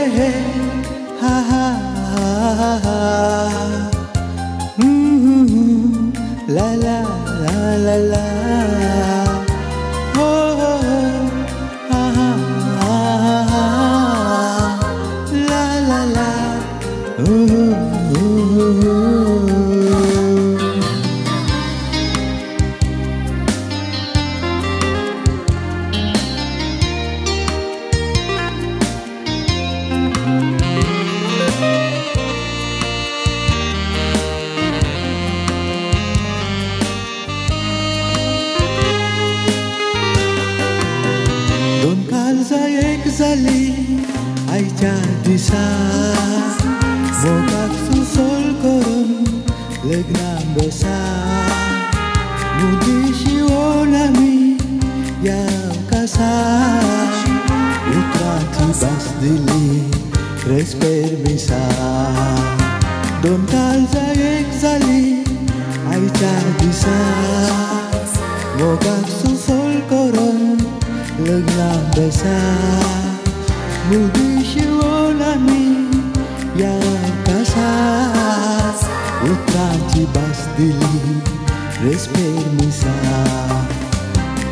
ha ha ha ha. La la la la la. Oh, ha ha ha ha. La la la. Don kalza ek zali ay jadi sa Bokak susol koron legnam besa Mudi shiwonami yang kasar Utranti bas dili res permisa Don kalza ek zali ay jadi sa Bokak susol koron legnam besa Mudi shiwonami yang kasar Utranti bas dili res permisa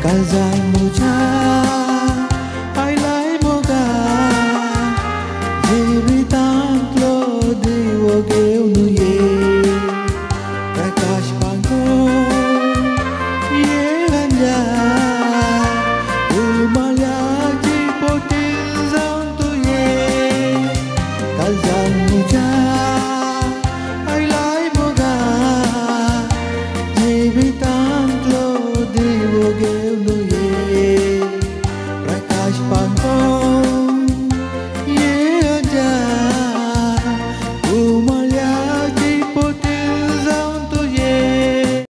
Kalzai moja ay lai moga Jibitang lo di woge